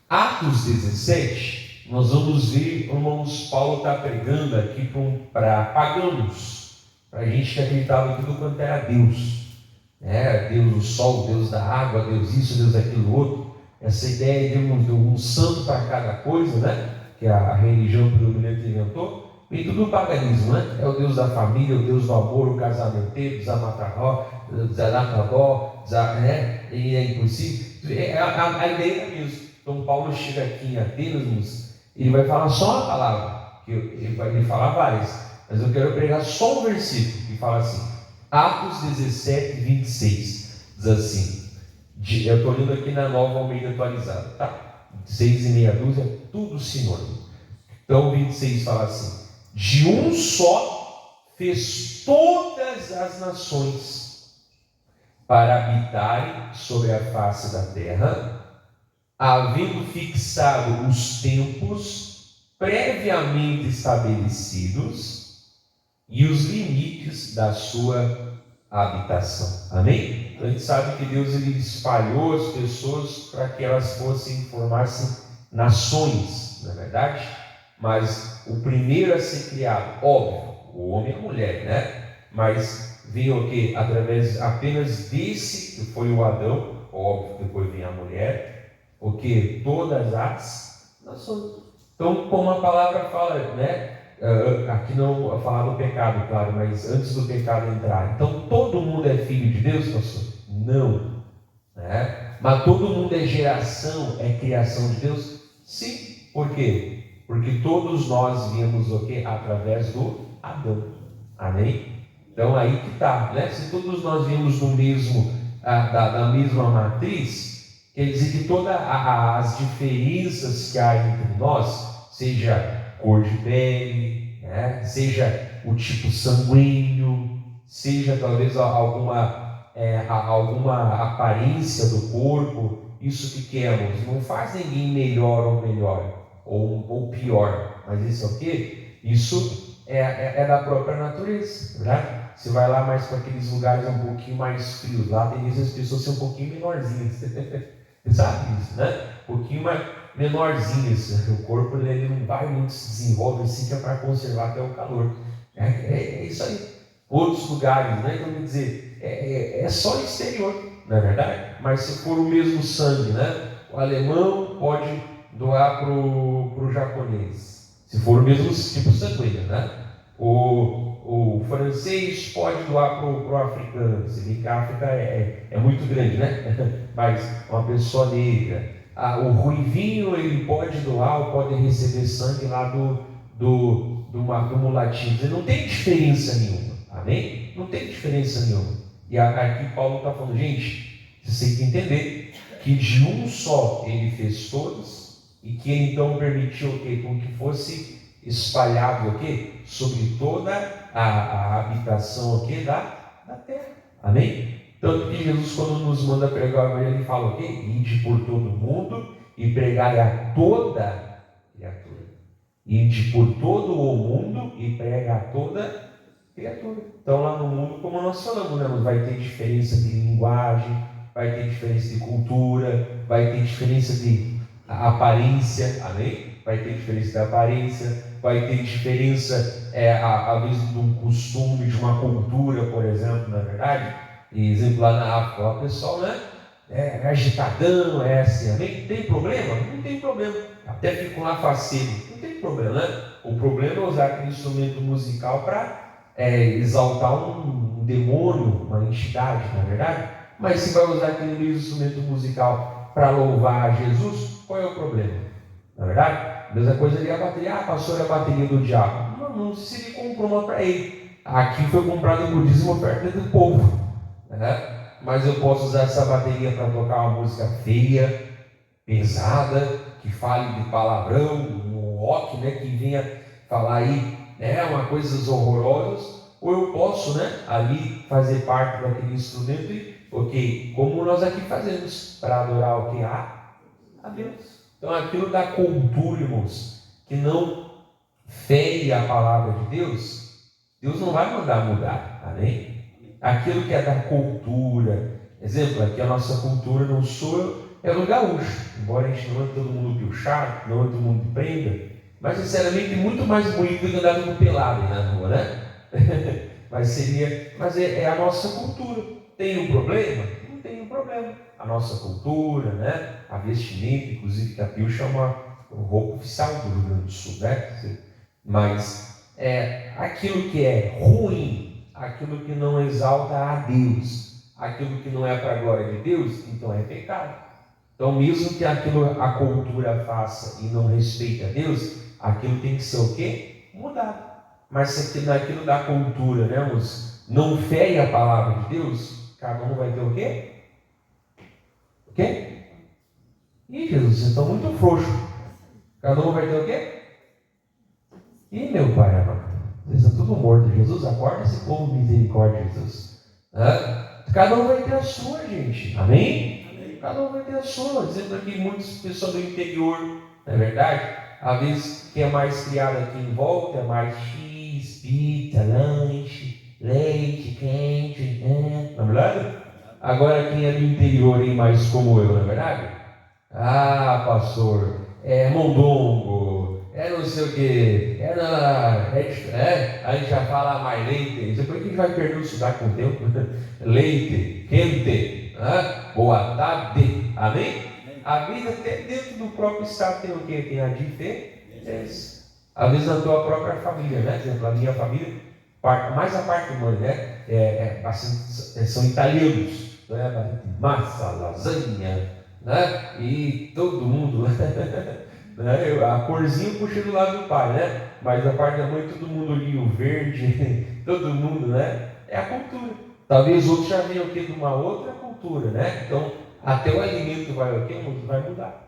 Atos 17, nós vamos ver, irmãos, Paulo está pregando aqui para pagãos, para gente que acreditava em tudo quanto era Deus, né? Deus do sol, Deus da água, Deus isso, Deus aquilo outro. Essa ideia de um santo para cada coisa, né? Que a religião predominante inventou, vem tudo do paganismo, né? É o Deus da família, o Deus do amor, o casamenteiro, Zamataró, Zanatadó, né? E é impossível. A ideia é mesmo. Então Paulo chega aqui em Atenas, ele vai falar só uma palavra, que ele vai falar várias, mas eu quero pregar só um versículo que fala assim, Atos 17, 26, diz assim, eu estou lendo aqui na Nova Almeida atualizada, tá? 6 e meia dúzia, tudo sinônimo. Então 26 fala assim, de um só fez todas as nações para habitarem sobre a face da terra, havendo fixado os tempos previamente estabelecidos e os limites da sua habitação. Amém? Então, a gente sabe que Deus ele espalhou as pessoas para que elas formassem nações, não é verdade? Mas o primeiro a ser criado, óbvio, o homem e a mulher, né? Mas veio o quê? Através apenas desse, que foi o Adão, óbvio, depois vem a mulher, o que? Todas as nações. Então, como a palavra fala, né? Aqui não vou falar do pecado, claro, mas antes do pecado entrar. Então, todo mundo é filho de Deus, pastor? Não. Né? Mas todo mundo é geração, é criação de Deus? Sim. Por quê? Porque todos nós viemos o quê? Através do Adão. Amém? Então, aí que está, né? Se todos nós viemos do mesmo, da mesma matriz, quer dizer que todas as diferenças que há entre nós, seja cor de pele, né? Seja o tipo sanguíneo, seja talvez alguma aparência do corpo, isso que queremos, não faz ninguém melhor ou melhor, ou pior, mas isso é o quê? Isso é da própria natureza, né? Você vai lá mais para aqueles lugares um pouquinho mais frios, lá tem as pessoas ser um pouquinho menorzinhas, você sabe isso, né? Um pouquinho mais menorzinhas, o corpo ele não vai muito se desenvolve assim, que é para conservar até o calor, é isso aí. Outros lugares, né? Então quer dizer, é só exterior, não é verdade? Mas se for o mesmo sangue, né? O alemão pode doar para o japonês, se for o mesmo tipo sanguíneo, né? O francês pode doar para o africano, se bem que a África é muito grande, né? Mas uma pessoa negra, o ruivinho ele pode doar ou pode receber sangue lá do mulatinho. Não tem diferença nenhuma, amém? Não tem diferença nenhuma. E aqui Paulo está falando, gente, você tem que entender que de um só ele fez todos e que ele então permitiu com que fosse espalhado sobre toda a habitação da terra, amém? Tanto que Jesus, quando nos manda pregar o evangelho, ele fala o quê? Ide por todo mundo e pregai a toda criatura. Ide por todo o mundo e prega a toda criatura. Então lá no mundo, como nós falamos, né, vai ter diferença de linguagem, vai ter diferença de cultura, vai ter diferença de aparência, amém? Vai ter diferença de aparência, vai ter diferença, às vezes, de um costume, de uma cultura, por exemplo, na verdade. Exemplo, lá na África, o pessoal, né, é agitadão, é assim, amém? Tem problema? Não tem problema. Até ficam lá faceiro, não tem problema, né? O problema é usar aquele instrumento musical para exaltar um demônio, uma entidade, na verdade. Mas se vai usar aquele mesmo instrumento musical para louvar a Jesus, qual é o problema? Na verdade, a mesma coisa ali a bateria. Pastor, é a bateria do diabo. Não se ele comprou uma para ele. Aqui foi comprado em budismo oferta do povo, né? Mas eu posso usar essa bateria para tocar uma música feia, pesada, que fale de palavrão, um rock, né, que venha falar aí, né, uma coisas horrorosas, ou eu posso, né, ali fazer parte daquele instrumento e, como nós aqui fazemos, para adorar o que a Deus. Então aquilo da cultura, irmãos, que não fere a palavra de Deus, Deus não vai mandar mudar, amém? Aquilo que é da cultura, exemplo, aqui a nossa cultura não sou pelo gaúcho. Embora a gente não ande todo mundo piochado, não ande todo mundo de prenda, mas sinceramente muito mais bonito do que andar todo pelado aí na rua, né? mas é a nossa cultura. Tem um problema? Não tem um problema. A nossa cultura, né? A vestimenta, inclusive que a piocha é uma roupa oficial do Rio Grande do Sul, né? Mas aquilo que é ruim, aquilo que não exalta a Deus, aquilo que não é para a glória de Deus, então é pecado. Então, mesmo que aquilo a cultura faça e não respeite a Deus, aquilo tem que ser o quê? Mudado. Mas se naquilo da cultura, né, não fere a palavra de Deus, cada um vai ter o quê? O quê? Ih, Jesus, vocês estão muito frouxos. Cada um vai ter o quê? Ih, meu pai amado, vocês estão tudo mortos. Jesus, acorda esse povo, misericórdia, Jesus. Cada um vai ter a sua, gente. Amém? Cada um vai ter a sua. Dizendo aqui, muitas pessoas do interior, não é verdade? Às vezes, quem é mais criado aqui em volta é mais X, pizza, lanche, leite quente, não é verdade? Agora, quem é do interior e mais como eu, não é verdade? Ah, pastor, é mondongo, é não sei o que, a gente já fala mais leite. Depois que a gente vai perder o sotaque com o tempo, leite, quente, boa tarde, amém? A vida até dentro do próprio estado tem o que? Tem a diferença. Às vezes na tua própria família, né? Por exemplo, a minha família, mais a parte mãe, né? São italianos, né? Massa, lasanha, né? E todo mundo, né? A corzinha puxa do lado do pai, né? Mas a parte da mãe, todo mundo olhinho verde, todo mundo, né? É a cultura. Talvez outros já venham aqui de uma outra cultura, né? Então, até o alimento vai mudar.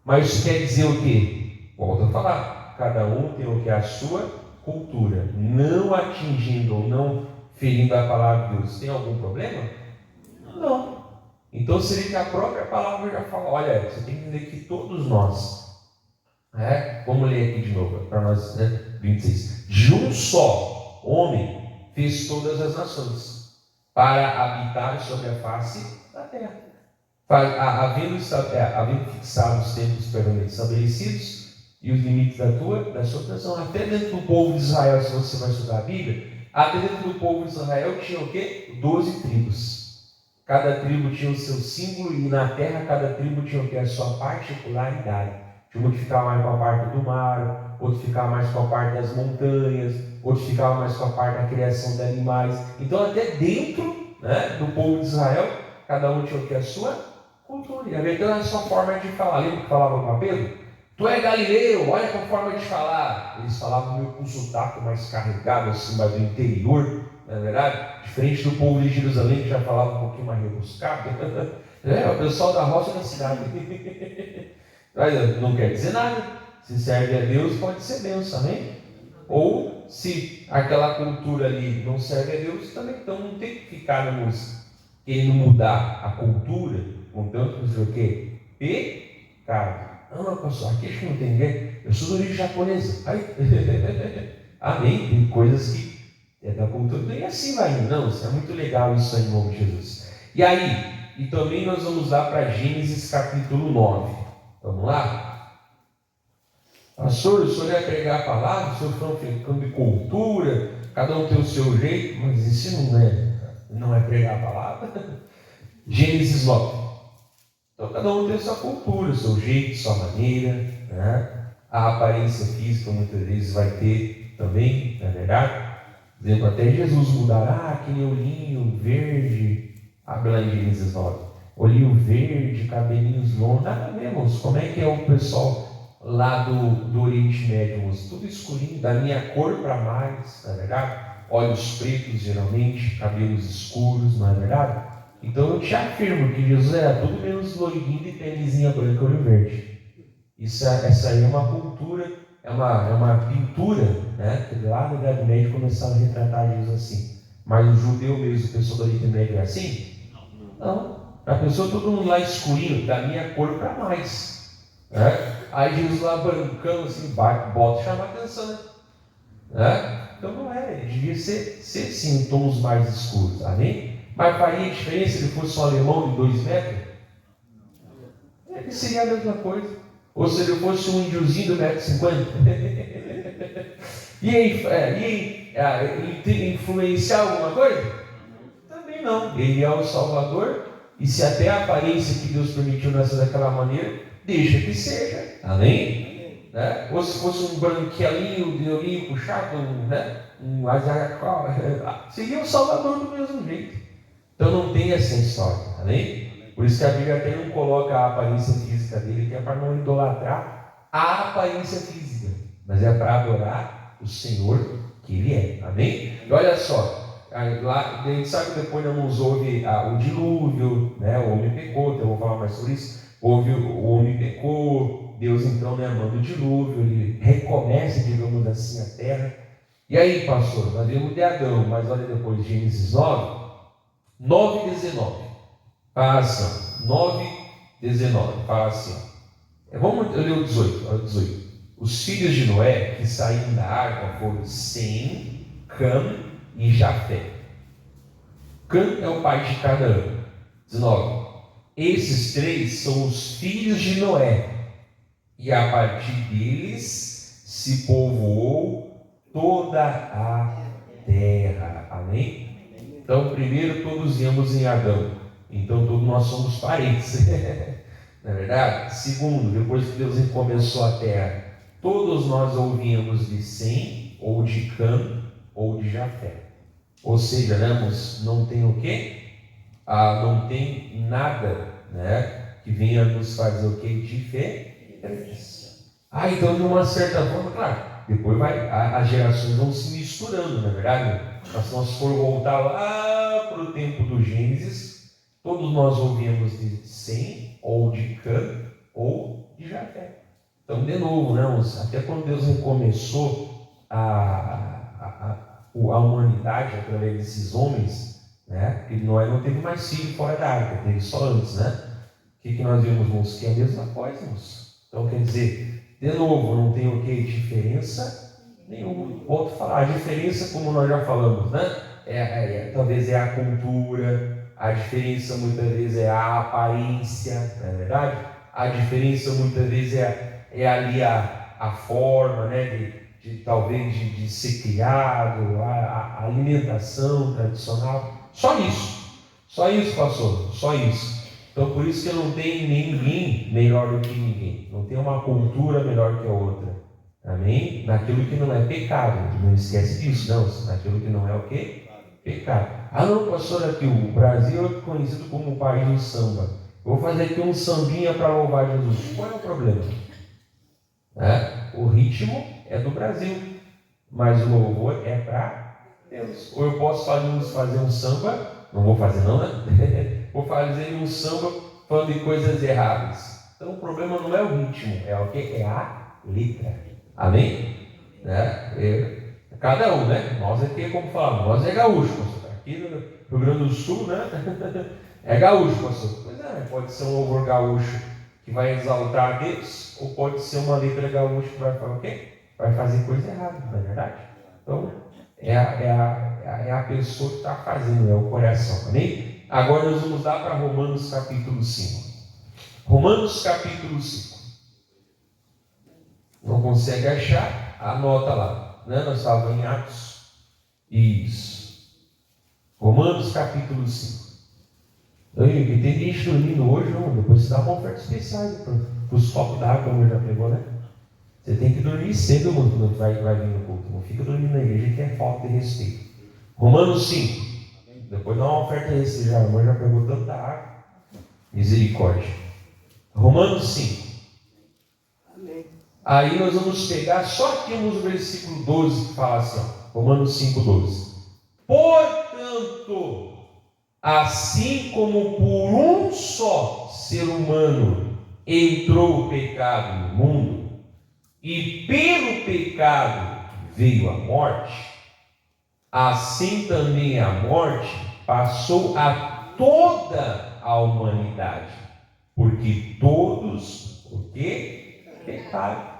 Mas isso quer dizer o quê? Volto a falar, cada um tem o que? A sua cultura, não atingindo ou não ferindo a palavra de Deus. Tem algum problema? Não. Então seria que a própria palavra já fala, olha, você tem que entender que todos nós, vamos ler aqui de novo, para nós, 26, de um só homem fez todas as nações, para habitar sobre a face da terra, havendo fixado os tempos permanentes estabelecidos e os limites da sua nação. Até dentro do povo de Israel, se você vai estudar a Bíblia, até dentro do povo de Israel tinha o quê? 12 tribos. Cada tribo tinha o seu símbolo e na terra cada tribo tinha o quê? A sua particularidade. Tinha um que ficava mais com a parte do mar, outro ficava mais com a parte das montanhas, outro ficava mais com a parte da criação de animais. Então até dentro, do povo de Israel, cada um tinha o quê? A sua cultura. Então a sua forma de falar. Lembra que falava com Pedro? Tu é galileu, olha a forma de falar. Eles falavam meio com sotaque mais carregado, assim, mais do interior, não é verdade? Diferente do povo de Jerusalém, que já falava um pouquinho mais rebuscado. O pessoal da roça da cidade. Mas não quer dizer nada. Se serve a Deus, pode ser bênção, amém? Ou se aquela cultura ali não serve a Deus, também. Então não tem que ficar querendo mudar a cultura, contanto não sei o que. Pecado. Não, pastor, aqui acho que não tem ninguém. Eu sou de origem japonesa. Amém? Tem coisas que é da cultura. E assim vai indo. Não, isso é muito legal isso aí em nome de Jesus. E aí, e também nós vamos lá para Gênesis capítulo 9. Vamos lá? Pastor, o senhor ia pregar a palavra, o senhor falou ficando de cultura, cada um tem o seu jeito, mas isso não é pregar a palavra. Gênesis 9. Então cada um tem a sua cultura, o seu jeito, sua maneira, a aparência física muitas vezes vai ter também, não é verdade? Por exemplo, até Jesus mudará aquele olhinho verde, abre lá em Gênesis 9, olhinho verde, cabelinhos longos, nada a ver, irmãos. Como é que é o pessoal lá do Oriente Médio, irmãos? Tudo escurinho, da minha cor para mais, não é verdade? Olhos pretos geralmente, cabelos escuros, não é verdade? Então eu te afirmo que Jesus era tudo menos loirinho de pelezinha branca e olho verde. Essa aí é uma cultura, é uma pintura, que lá na Idade Média começaram a retratar Jesus assim. Mas o judeu mesmo, o pessoal do Oriente Médio é assim? Não. A pessoa, todo mundo lá escurinho, da minha cor para mais. Aí Jesus lá brancão, assim, bota chamar atenção, Então não é, ele devia ser sim, tons mais escuros, amém? Mas faria diferença se ele fosse um alemão de 2 metros? É que seria a mesma coisa. Ou se ele fosse um índiozinho do 1,50 m. E influenciar alguma coisa? Também não. Ele é o Salvador. E se até a aparência que Deus permitiu nascer daquela maneira, deixa que seja. Amém? Né? Ou se fosse um branquelinho, de olhinho puxado, um azaracó, seria o Salvador do mesmo jeito. Então não tem essa história. Amém? Por isso que a Bíblia até não coloca a aparência física dele, que é para não idolatrar a aparência física, mas é para adorar o Senhor que Ele é. Amém? E olha só, lá, a gente sabe que depois não houve o dilúvio, né? O homem pecou, então eu vou falar mais sobre isso. O homem pecou, Deus então manda o dilúvio, Ele recomeça, digamos assim, a terra. E aí, pastor, nós vimos de Adão, mas olha depois Gênesis 9 e 19. Fala assim, 9, 19, fala assim, vamos ler o 18. Os filhos de Noé que saíram da arca foram Sem, Cam e Jafé. Cam é o pai de Canaã. 19. Esses três são os filhos de Noé, e a partir deles se povoou toda a terra. Amém? Então, primeiro todos viemos em Adão. Então todos nós somos parentes. Não é verdade? Segundo, depois que Deus recomeçou a terra, todos nós ouvíamos de Sem, ou de Cam, ou de Jafé. Ou seja, não tem o quê? Não tem nada, né, que venha nos fazer o quê? Diferença. Então de uma certa forma, claro, depois as gerações vão se misturando, não é verdade? Mas se nós for voltar lá para o tempo do Gênesis, todos nós ouvimos de Sem, ou de Cam, ou de Jafé. Então, de novo, até quando Deus recomeçou a humanidade através desses homens, né? E Noé não teve mais filho fora da arca, teve só antes, né? O que nós vimos, irmãos? Que é a mesma coisa, irmãos. Então, quer dizer, de novo, não tem o que? Diferença nenhuma. Volto a falar, a diferença, como nós já falamos, né? Talvez é a cultura. A diferença muitas vezes é a aparência, não é verdade? A diferença muitas vezes é ali a forma, né, talvez de ser criado, a alimentação tradicional. Só isso, pastor, só isso. Então por isso que não tem ninguém melhor do que ninguém. Não tem uma cultura melhor que a outra. Amém? Naquilo que não é pecado. Não esquece disso, não. Naquilo que não é o quê? Pecado. Não, pastor, aqui o Brasil é conhecido como o país do samba. Vou fazer aqui um sambinha para louvar Jesus. Qual é o problema? O ritmo é do Brasil, mas o louvor é para Deus. Ou eu posso fazer um samba, não vou fazer não, né? Vou fazer um samba falando de coisas erradas. Então o problema não é o ritmo, é o que? É a letra. Amém? Cada um, né? Nós aqui, como falamos, nós é gaúcho, pastor. Aqui no Rio Grande do Sul, né? É gaúcho, pastor. Pois pode ser um louvor gaúcho que vai exaltar a Deus, ou pode ser uma letra gaúcha que vai fazer o quê? Vai fazer coisa errada, não é verdade? Então, é a pessoa que está fazendo, é o coração. Amém? Agora nós vamos dar para Romanos capítulo 5. Romanos capítulo 5. Não consegue achar? Anota lá. Nós estávamos em Atos. Isso. Romanos capítulo 5. E tem gente dormindo hoje, não? Depois você dá uma oferta especial para os copos d'água, como já pegou, né? Você tem que dormir cedo, mano, quando vai vir no culto. Não fica dormindo na igreja, que é falta de respeito. Romanos 5. Depois dá uma oferta desse já. A irmã já pegou tanta água. Misericórdia. Romanos 5. Aí nós vamos pegar só aqui no versículo 12 que fala assim, Romanos 5:12. Portanto, assim como por um só ser humano entrou o pecado no mundo, e pelo pecado veio a morte, assim também a morte passou a toda a humanidade, porque todos o que? Pecaram.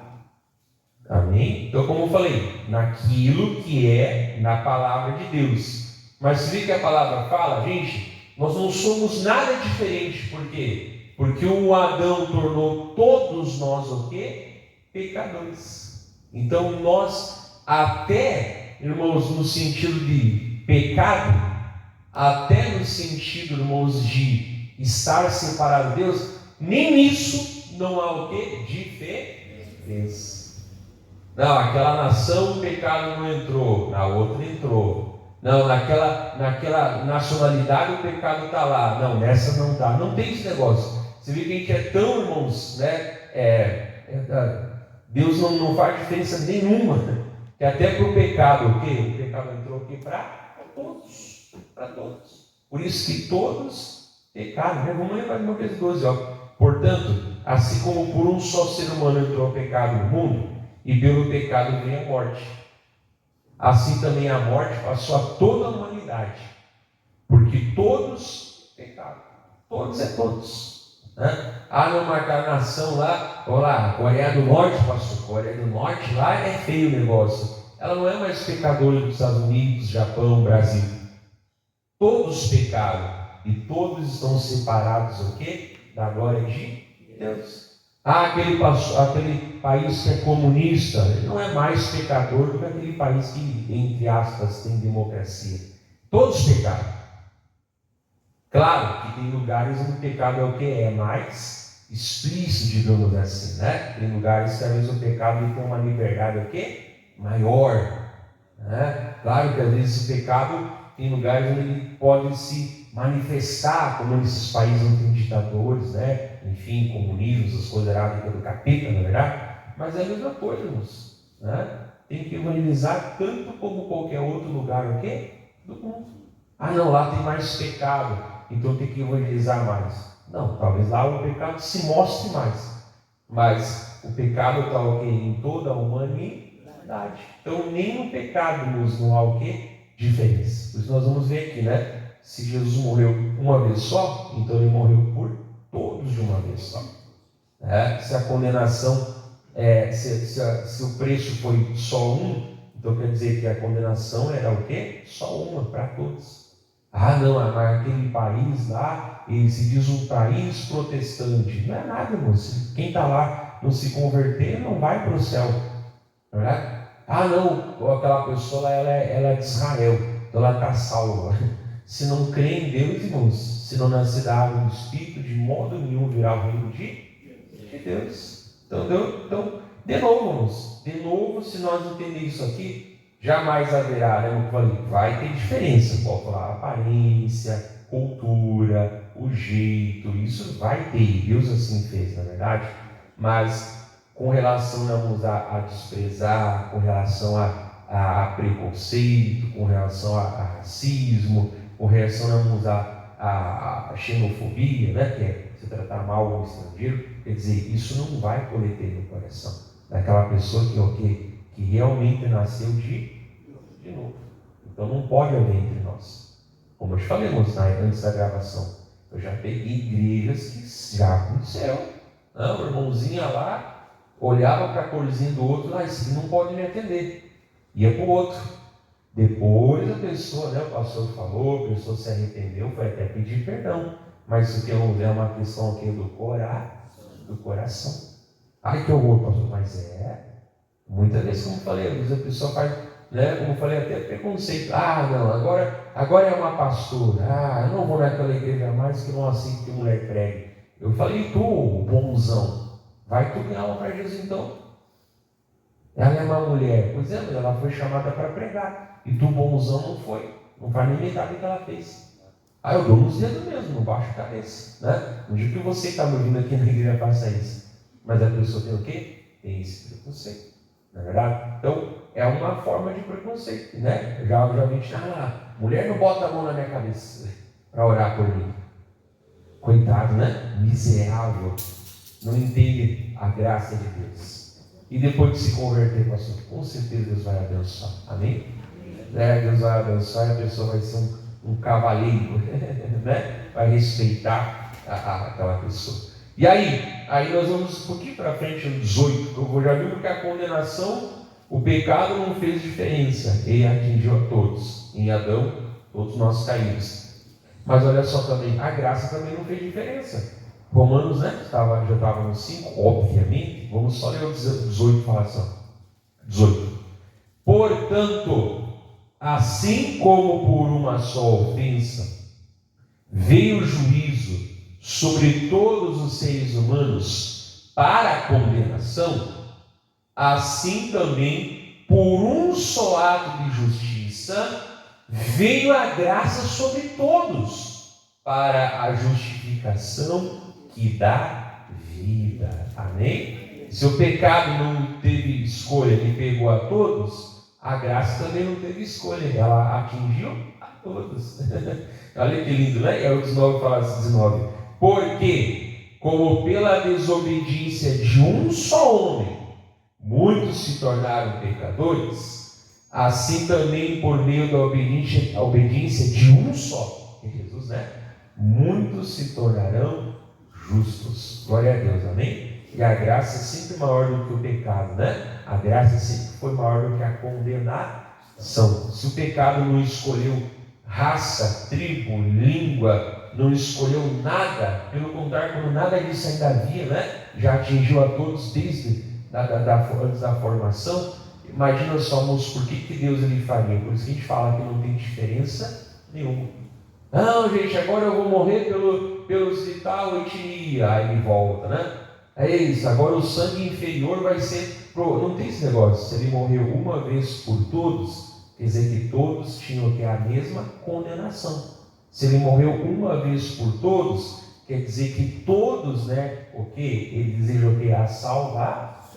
Amém? Então, como eu falei, naquilo que é na palavra de Deus. Mas se vê que a palavra fala, gente, nós não somos nada diferente, porque Porque o Adão tornou todos nós o quê? Pecadores. Então nós até, irmãos, no sentido de pecado, até no sentido, irmãos, de estar separado de Deus, nem nisso não há o quê? Diferença. Não, aquela nação o pecado não entrou, na outra entrou. Não, naquela nacionalidade o pecado está lá. Não, nessa não está. Não tem esse negócio. Você vê que a gente é tão, irmãos, né? Deus não faz diferença nenhuma. Que até para o pecado, o quê? O pecado entrou aqui para todos. Para todos. Por isso que todos pecaram. Vamos lembrar de uma vez 12, ó. Portanto, assim como por um só ser humano entrou o pecado no mundo, e pelo pecado veio a morte, assim também a morte passou a toda a humanidade, porque todos pecaram. Todos é todos, né? Não marcar a nação lá, olha lá, Coreia do Norte passou. Coreia do Norte lá é feio o negócio. Ela não é mais pecadora dos Estados Unidos, Japão, Brasil. Todos pecaram e todos estão separados o quê? Da glória de Deus. Aquele país que é comunista, ele não é mais pecador do que aquele país que, entre aspas, tem democracia. Todos pecaram. Claro que tem lugares onde o pecado é o que? É mais explícito, digamos assim, né? Tem lugares que às vezes o pecado tem uma liberdade o quê? Maior, né? Claro que às vezes o pecado tem lugares onde ele pode se manifestar, como nesses países onde tem ditadores, né? Enfim, comunismo, as coisas erradas do capeta, na verdade. Mas é a mesma coisa, irmãos, né? Tem que evangelizar tanto como qualquer outro lugar o quê? Do mundo. Não, lá tem mais pecado, então tem que evangelizar mais. Não, talvez lá o pecado se mostre mais, mas o pecado está o quê? Em toda a humanidade. Então nem no pecado não há o quê? Diferença. Por isso nós vamos ver aqui, né? Se Jesus morreu uma vez só, então ele morreu por todos de uma vez só. Se a condenação, se o preço foi só um, então quer dizer que a condenação era o quê? Só uma para todos. Não, mas aquele país lá, ele se diz um país protestante. Não é nada, moço. Quem está lá não se converter não vai para o céu. Não é? Não, aquela pessoa lá, ela é de Israel, então ela está salva. Se não crê em Deus, irmãos, se não nascer da água do Espírito, de modo nenhum virá o reino de Deus. Então, de novo, irmãos, se nós entender isso aqui, jamais haverá, né? Como eu falei, vai ter diferença. Pode falar aparência, cultura, o jeito, isso vai ter. Deus assim fez, na verdade. Mas com relação a desprezar, com relação a preconceito, com relação a racismo, com relação a xenofobia, né? Que é se tratar mal um estrangeiro, quer dizer, isso não vai poder ter no coração daquela pessoa que realmente nasceu de novo. Então não pode haver entre nós. Como eu te falei, antes da gravação, eu já peguei igrejas que já aconteceram. O irmãozinho lá olhava para a corzinha do outro, isso não pode me atender. Ia para o outro. Depois a pessoa, né, o pastor falou, a pessoa se arrependeu, foi até pedir perdão. Mas isso que eu é uma questão aqui do coração. Ai, que horror, pastor. Mas muitas vezes, como eu falei, às vezes a pessoa faz, né, como eu falei, até preconceito. Não, agora é uma pastora. Eu não vou naquela igreja mais que não aceito que mulher pregue. Eu falei, tu, bonzão, vai tu ganhar ela para Jesus então. Ela é uma mulher, pois é, mas ela foi chamada para pregar. E tu, bonzão, não foi. Não faz nem metade do que ela fez. Eu dou nos dedos mesmo, não baixo a cabeça, né? Não digo que você que está me ouvindo aqui na igreja faça isso. Mas a pessoa tem o quê? Tem esse preconceito. Não é verdade? Então, é uma forma de preconceito, né? Eu já vi, mulher não bota a mão na minha cabeça para orar por mim. Coitado, né? Miserável. Não entende a graça de Deus. E depois de se converter, pastor, com certeza Deus vai abençoar. Amém? Deus vai abençoar e a pessoa vai ser um cavaleiro, né? Vai respeitar aquela pessoa. E aí nós vamos um pouquinho para frente, no 18. Eu já vi que a condenação, o pecado não fez diferença, ele atingiu a todos. Em Adão, todos nós caímos. Mas olha só também, a graça também não fez diferença. Romanos, né? Já estava no 5, obviamente. Vamos só ler o 18, fala assim, 18. Portanto, assim como por uma só ofensa veio o juízo sobre todos os seres humanos para a condenação, assim também por um só ato de justiça veio a graça sobre todos para a justificação que dá vida. Amém? Se o pecado não teve escolha e pegou a todos, a graça também não teve escolha, ela atingiu a todos. Olha que lindo, né? É o 19, fala assim, 19. Porque, como pela desobediência de um só homem, muitos se tornaram pecadores, assim também por meio da obediência de um só, que é Jesus, né? Muitos se tornarão justos. Glória a Deus, amém? E a graça é sempre maior do que o pecado, né? A graça sempre foi maior do que a condenação. Se o pecado não escolheu raça, tribo, língua, não escolheu nada, pelo contrário, quando nada disso ainda havia, né? Já atingiu a todos desde antes da formação. Imagina só, moço, por que Deus ele faria? Por isso que a gente fala que não tem diferença nenhuma. Não, gente, agora eu vou morrer pelo tal etnia. Aí ele volta, né? É isso, agora o sangue inferior vai ser. Não tem esse negócio. Se ele morreu uma vez por todos, quer dizer que todos tinham que a mesma condenação. Se ele morreu uma vez por todos, quer dizer que todos, né? O que? Ele deseja o que? A salvação.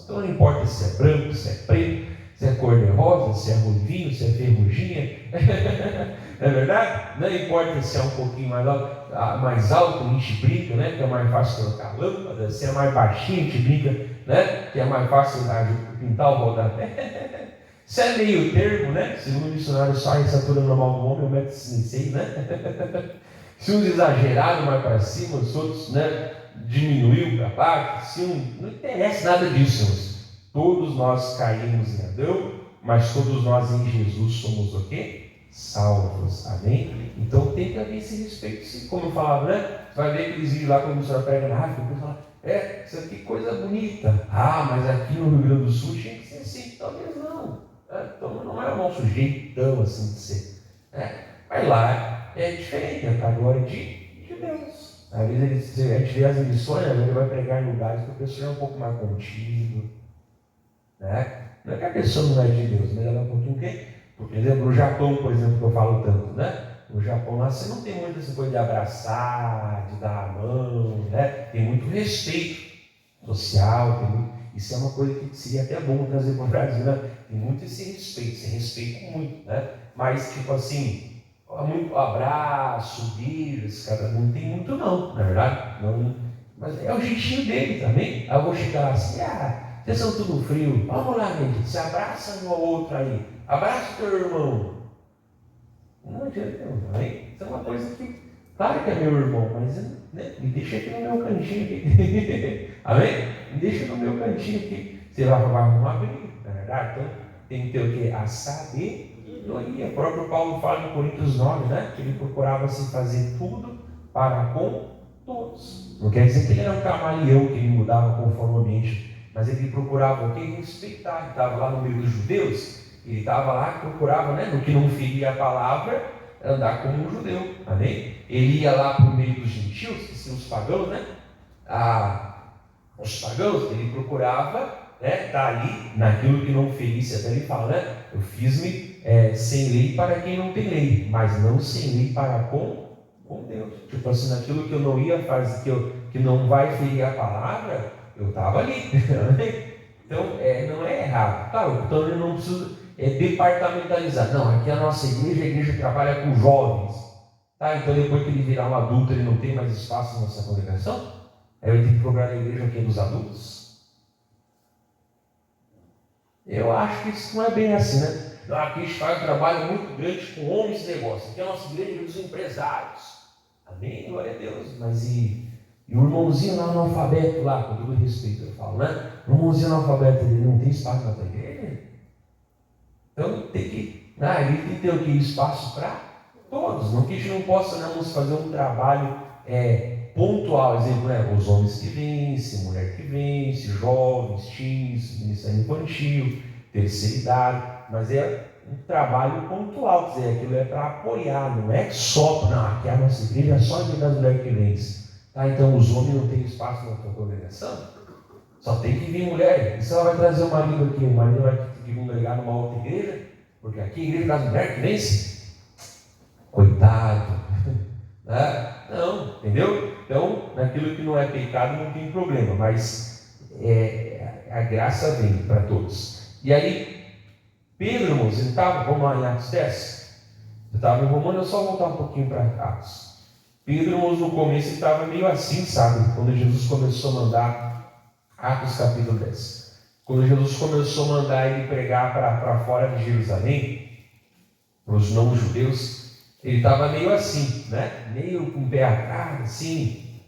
Então não importa se é branco, se é preto, se é cor-de-rosa, se é ruivinho, se é ferruginha. Não é verdade? Não importa se é um pouquinho mais alto, a gente brinca, né? Que é mais fácil colocar lâmpada. Se é mais baixinho, a gente brinca, né? Que é mais fácil pintar o rodapé. Se é meio termo, né? Segundo o missionário, só a estatura normal do homem é 1,66 m, né? Se uns exageraram mais para cima, os outros, né, diminuiu para baixo, não interessa nada disso, irmãos. Todos nós caímos em Adão, mas todos nós em Jesus somos o quê? Salvos, amém? Então tem que haver esse respeito, sim. Como eu falava, né? Você vai ver aqueles vídeos lá quando você prega na África, você fala, isso aqui é coisa bonita. Mas aqui no Rio Grande do Sul tinha que ser assim. Talvez não. Então não é o nosso jeitão assim de ser. Vai lá, é diferente, é para a glória de Deus. Às vezes a gente vê as missões, ele vai pregar em lugares que a pessoa é um pouco mais contido, né? Não é que a pessoa não é de Deus, mas ela é um pouquinho o quê? Por exemplo, no Japão, por exemplo, que eu falo tanto, né? No Japão lá você não tem muito essa coisa de abraçar, de dar a mão, né? Tem muito respeito social, isso é uma coisa que seria até bom trazer para o Brasil, né? Tem muito esse respeito, se respeita muito, né? Mas tipo assim, muito abraço, beijos, cada um tem muito não, na verdade, não, mas é o jeitinho dele também. Aí eu vou chegar lá assim, vocês são tudo frio, vamos lá, gente, se abraça um ao outro aí, abraça o teu irmão. Não adianta, não, hein? Isso é uma coisa que, claro que é meu irmão, mas né, me deixa aqui no meu cantinho aqui. Amém? Me deixa no meu cantinho aqui. Você vai arrumar briga, na verdade? Então tem que ter o que? A sabedoria. O próprio Paulo fala em Coríntios 9, né? Que ele procurava se fazer tudo para com todos. Não quer dizer que ele era um camaleão, que ele mudava conforme o ambiente, mas ele procurava o que? Respeitar. Ele estava lá no meio dos judeus, ele estava lá, procurava, né? No que não feria a palavra, andar como um judeu. Amém? Ele ia lá por meio dos gentios, que são os pagãos, né? Os pagãos, ele procurava, né, estar ali naquilo que não ferisse. Até ele fala, né? Eu fiz-me sem lei para quem não tem lei, mas não sem lei para com Deus. Tipo assim, naquilo que eu não ia fazer, que não vai ferir a palavra, eu estava ali. Então, não é errado. Claro, então eu não preciso departamentalizar. Não, aqui a nossa igreja trabalha com jovens. Tá, então depois que ele virar um adulto, ele não tem mais espaço na nossa congregação? Aí eu tenho que procurar a igreja aqui dos adultos? Eu acho que isso não é bem assim, né? Aqui a gente faz um trabalho muito grande com homens de negócio. Aqui é a nossa igreja dos empresários. Amém? Glória a Deus. Mas e o irmãozinho lá analfabeto lá, com todo respeito eu falo, né? O irmãozinho analfabeto, ele não tem espaço na tua igreja? Então tem que, ele tem que ter o que? Espaço para todos. Não que a gente não possa, né, fazer um trabalho pontual, exemplo, né? Os homens que vencem, mulher que vence, jovens, teens, ministério infantil, terceira idade, mas é um trabalho pontual, quer dizer, aquilo é para apoiar, não é só, não, aqui a nossa igreja é só a igreja das mulheres que vence. Tá, então os homens não têm espaço na tua congregação? Só tem que vir mulher. E se ela vai trazer o marido aqui, o marido vai ter que congregar numa outra igreja? Porque aqui é a igreja das mulheres que vence. Coitado. Né? Não, entendeu? Então, naquilo que não é pecado não tem problema, mas a graça vem para todos. E aí, Pedro, irmãos, ele estava, vamos lá em Atos 10, eu estava em Romano, eu só voltar um pouquinho para Atos. Pedro, irmãos, no começo ele estava meio assim, sabe? Quando Jesus começou a mandar, Atos capítulo 10, quando Jesus começou a mandar ele pregar para fora de Jerusalém, para os não-judeus, ele estava meio assim, né? Meio com o pé atrás, assim.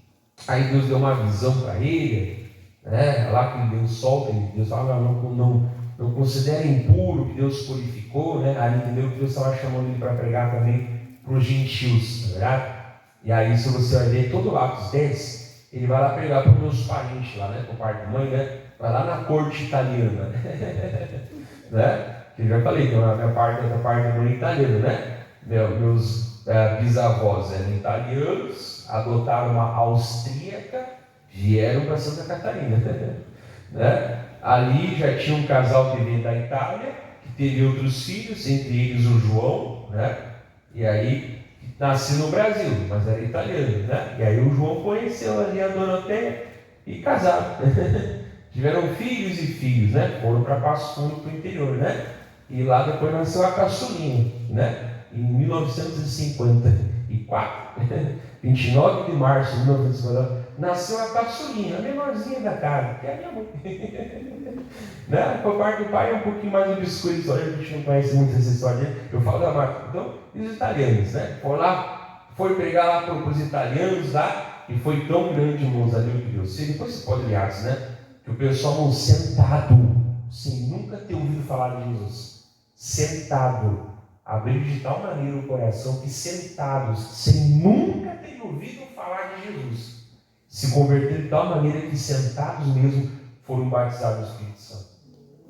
Aí Deus deu uma visão para ele, né? Lá que Deus solta, Deus fala, não considera impuro que Deus purificou, né? Aí entendeu que Deus estava chamando ele para pregar também para os gentios, não é verdade? E aí, se você vai ver todo o Atos 10, ele vai lá pregar para os meus parentes lá, né? Com o pai e mãe, né? Vai lá na corte italiana, né? Que eu já falei, que a minha parte da mãe é italiana, né? Meus bisavós eram italianos, adotaram uma austríaca, vieram para Santa Catarina, né? Ali já tinha um casal que veio da Itália, que teve outros filhos, entre eles o João, né? E aí nasceu no Brasil, mas era italiano, né? E aí o João conheceu ali a Doroteia e casaram. Tiveram filhos e filhos, né? Foram para Passo Fundo, para o interior, né? E lá depois nasceu a caçulinha, né? Em 1954, 29 de março de 1954, nasceu a caçulinha, a menorzinha da casa, que é a minha mãe. Né? Por parte do pai é um pouquinho mais obscura a história, a gente não conhece muito essa história. Eu falo da Marta. Então, os italianos, né? Foi pregar lá para os italianos lá, e foi tão grande, irmãos, ali o que Deus. Depois você pode olhar, né? Que o pessoal não sentado, sem nunca ter ouvido falar de Jesus, sentado, abriu de tal maneira o coração que sentados, sem nunca ter ouvido falar de Jesus, se converteram de tal maneira que sentados mesmo foram batizados no Espírito Santo.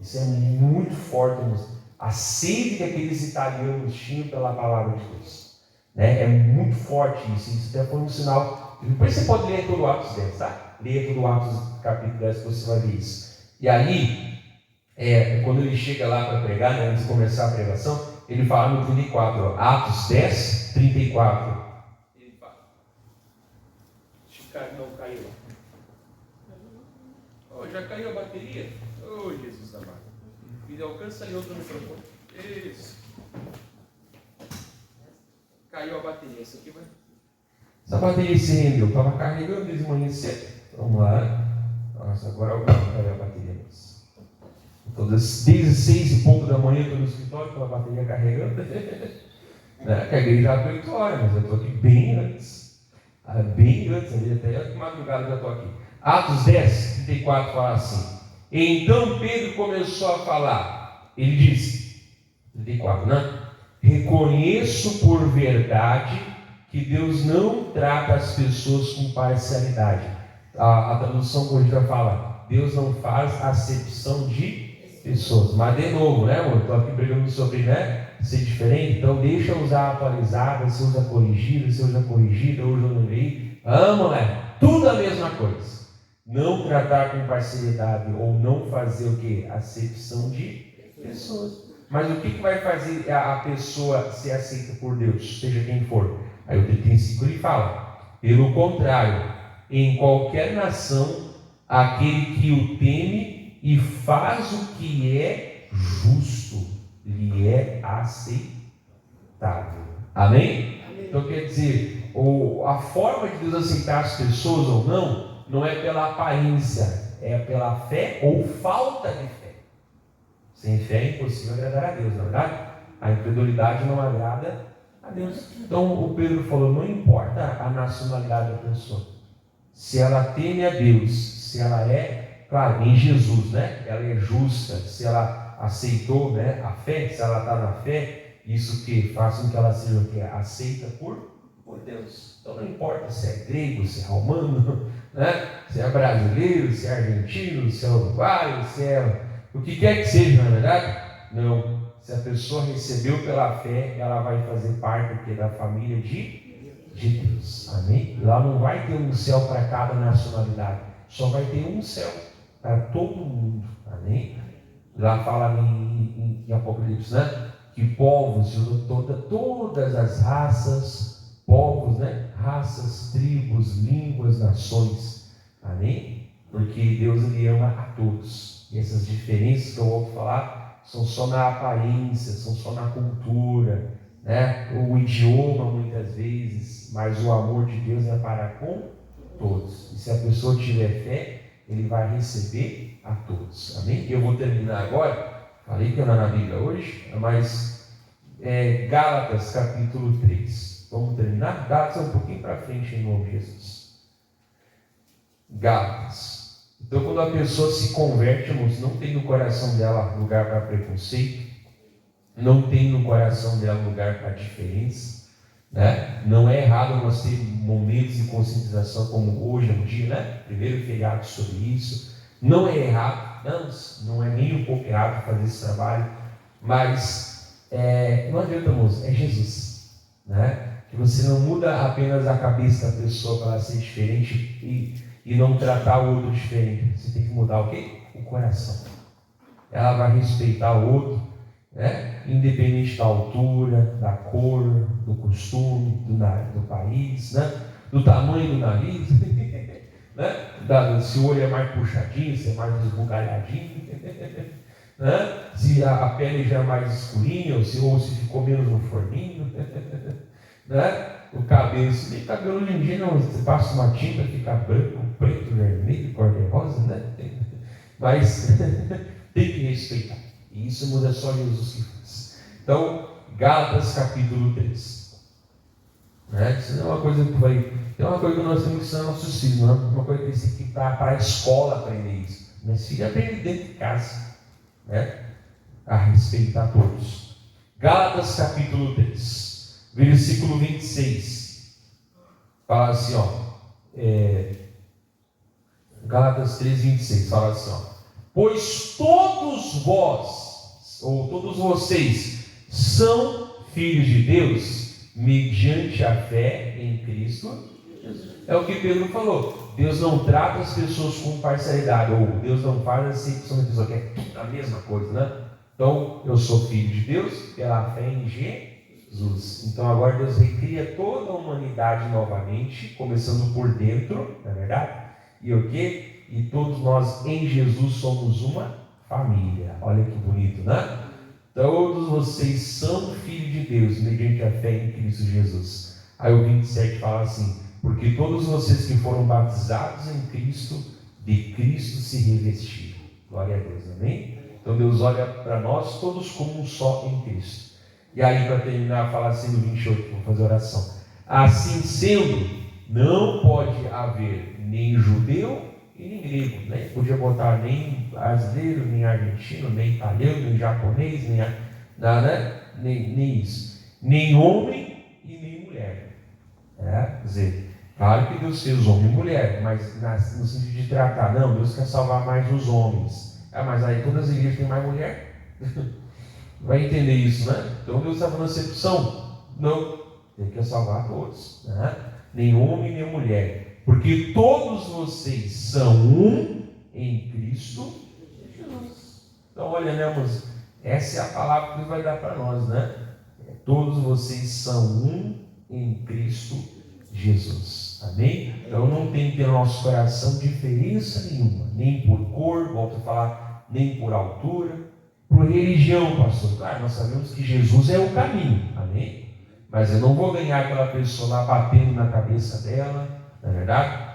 Isso é muito forte, irmãos. A sede que aqueles italianos tinham pela palavra de Deus, né? É muito forte isso. Isso até foi um sinal. Depois você pode ler todo o Atos 10, tá? Leia todo o Atos capítulo 10 que você vai ver isso. E aí, quando ele chega lá para pregar, né, antes de começar a pregação, ele fala no 34, ó, Atos 10, 34. Ele fala. Não caiu. Oh, já caiu a bateria? Oh, Jesus amado. Me alcança aí outro microfone. Isso. Caiu a bateria. Isso aqui vai. Essa bateria se rendeu. Estava carregando desde manhã cedo. Vamos lá. Nossa, agora caiu a bateria. Desde 6 e pouco da manhã estou no escritório com a bateria carregando. Né? Carreguei já 8 horas, mas eu estou aqui bem antes. Bem antes, até de madrugada já estou aqui. Atos 10, 34 fala assim. Então Pedro começou a falar. Ele disse, 34, né? Reconheço por verdade que Deus não trata as pessoas com parcialidade. A tradução corrigida fala, Deus não faz acepção de pessoas. Mas de novo, né, amor? Estou aqui brigando sobre, né, ser diferente. Então deixa eu usar atualizada, se usa corrigida, se usa corrigida, hoje eu não li. Vamos lá, tudo a mesma coisa. Não tratar com parcialidade ou não fazer o que? Acepção de pessoas. Mas o que vai fazer a pessoa ser aceita por Deus, seja quem for? Aí o 35 ele fala, pelo contrário, em qualquer nação, aquele que o teme e faz o que é justo, lhe é aceitável. Amém? Então quer dizer, a forma de Deus aceitar as pessoas ou não é pela aparência, é pela fé ou falta de fé. Sem fé é impossível agradar a Deus, não é verdade? A incredulidade não agrada a Deus. Então o Pedro falou, não importa a nacionalidade da pessoa, se ela teme a Deus, se ela é, claro, em Jesus, né? Ela é justa, se ela aceitou, né, a fé, se ela está na fé, isso que faz com que ela seja o que? Aceita por por Deus. Então não importa se é grego, se é romano, né? Se é brasileiro, se é argentino, se é uruguaio, se é o que quer que seja, na verdade. Não. Se a pessoa recebeu pela fé, ela vai fazer parte aqui da família de Deus. Amém? Lá não vai ter um céu para cada nacionalidade. Só vai ter um céu para todo mundo. Amém? Lá fala em Apocalipse, né? Que povos, todas as raças, povos, né? Raças, tribos, línguas, nações. Amém? Porque Deus ele ama a todos. E essas diferenças que eu vou falar são só na aparência, são só na cultura, né? O idioma muitas vezes, mas o amor de Deus é para com todos. E se a pessoa tiver fé, ele vai receber a todos. Amém? Eu vou terminar agora. Falei que não é na Bíblia hoje, mas Gálatas capítulo 3. Vamos terminar? Gálatas é um pouquinho para frente em nome de Jesus. Gálatas. Então, quando a pessoa se converte, irmãos, não tem no coração dela lugar para preconceito, não tem no coração dela lugar para diferença, né? Não é errado nós ter momentos de conscientização como hoje é um dia, né? Primeiro feriado sobre isso. Não é errado, não é nem um pouco errado fazer esse trabalho, mas não adianta, irmãos, é Jesus, né? Que você não muda apenas a cabeça da pessoa para ela ser diferente e não tratar o outro diferente. Você tem que mudar o quê? O coração. Ela vai respeitar o outro, né? Independente da altura, da cor, do costume, do país, né? Do tamanho do nariz, né? Se o olho é mais puxadinho, se é mais desbugalhadinho, né? Se a pele já é mais escurinha, ou se ficou menos no forninho, né? O cabelo, se tem cabelo lindo, não, você passa uma tinta, fica branco, preto, vermelho, cor-de-rosa, né? Mas tem que respeitar. E isso muda só Jesus que faz. Então, Gálatas capítulo 3. Né? Isso não é uma coisa que vai. É uma coisa que nós temos que ensinar nossos filhos, não é uma coisa que tem que ir para a escola aprender isso. Mas filho aprende dentro de casa, né? A respeitar todos. Gálatas capítulo 3, versículo 26. Fala assim, ó. Gálatas 3, 26. Fala assim, ó. Pois todos vós, ou todos vocês, são filhos de Deus, mediante a fé em Cristo Jesus. É o que Pedro falou. Deus não trata as pessoas com parcialidade, ou Deus não faz acepção da pessoa, que é tudo a mesma coisa, né? Então, eu sou filho de Deus pela fé em Jesus. Então, agora Deus recria toda a humanidade novamente, começando por dentro, não é verdade? E o quê? E todos nós em Jesus somos uma família. Olha que bonito, né? Todos vocês são filhos de Deus, mediante a fé em Cristo Jesus. Aí o 27 fala assim: porque todos vocês que foram batizados em Cristo, de Cristo se revestiram. Glória a Deus, amém? Então Deus olha para nós todos como um só em Cristo. E aí, para terminar, fala assim no 28, vou fazer oração. Assim sendo, não pode haver nem judeu e nem grego, né? Podia botar nem brasileiro, nem argentino, nem italiano, nem japonês, nem isso. Nem homem e nem mulher. Quer dizer, claro que Deus fez homem e mulher, mas no sentido de tratar, não, Deus quer salvar mais os homens. Mas aí todas as igrejas têm mais mulher. Vai entender isso, né? Então Deus está falando acepção. Não, Ele quer salvar todos, né? Nem homem nem mulher. Porque todos vocês são um em Cristo Jesus. Então olha, né, irmãos? Essa é a palavra que Deus vai dar para nós, né? Todos vocês são um em Cristo Jesus. Amém? Então não tem que ter no nosso coração diferença nenhuma, nem por cor, volto a falar, nem por altura, por religião, pastor. Claro, nós sabemos que Jesus é o caminho, amém? Mas eu não vou ganhar aquela pessoa lá batendo na cabeça dela, não é verdade?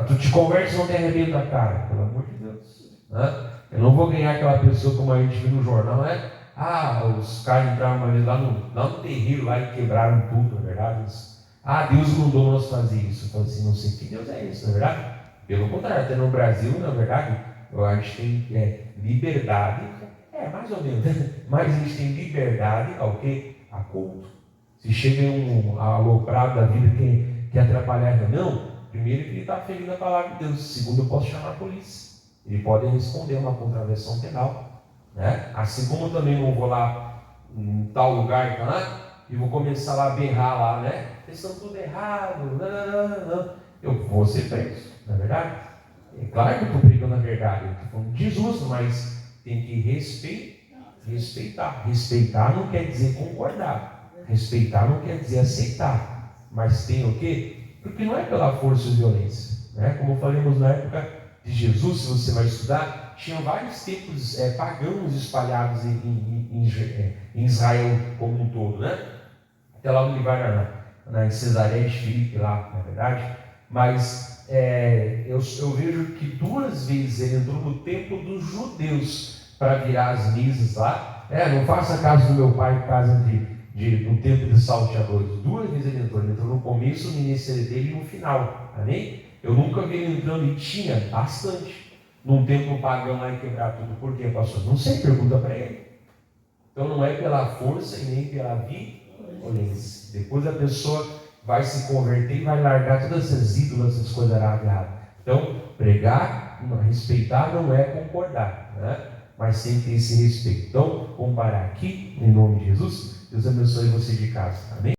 Tu te converte e não te arrebenta a cara, pelo amor de Deus, né? Eu não vou ganhar aquela pessoa como a gente viu no jornal, né? Os caras entraram uma vez lá no terreiro lá e quebraram tudo, não é verdade? Deus mandou nós fazer isso. Eu falei assim, não sei que Deus é isso, não é verdade? Pelo contrário, até no Brasil, na verdade, a gente tem liberdade, mais ou menos, mas a gente tem liberdade ao quê? A culto. Se chega um aloprado da vida que quer atrapalhar a reunião, primeiro ele está ferindo a palavra de Deus. Segundo, eu posso chamar a polícia. Ele pode responder uma contravenção penal, né? Assim como eu também não vou lá em tal lugar tá lá, e vou começar lá a berrar lá, né? Vocês estão tudo errado, não. Eu vou ser preso, não é verdade? É claro que eu estou pregando a verdade, eu estou falando de Jesus, mas tem que respeitar. Respeitar não quer dizer concordar. Respeitar não quer dizer aceitar. Mas tem o quê? Porque não é pela força e violência, né? Como falamos na época de Jesus, se você vai estudar, tinham vários templos pagãos espalhados em Israel como um todo, né? Até lá onde vai em Cesareia de Filipe, lá, na verdade. Mas eu vejo que 2 vezes ele entrou no templo dos judeus para virar as misas lá. Não faça a casa do meu pai casa no templo de salteadores. 2 vezes ele entrou no começo, no início dele e no final. Amém? Eu nunca vi ele entrando e tinha bastante num templo pagão lá e quebrar tudo. Por quê, pastor? Não sei, pergunta para ele. Então não é pela força e nem pela violência. Depois a pessoa vai se converter e vai largar todas essas ídolas, essas coisas erradas. Então, pregar, respeitar não é concordar, né? Mas tem que ter esse respeito. Então, vamos parar aqui, em nome de Jesus. Deus abençoe você de casa. Amém?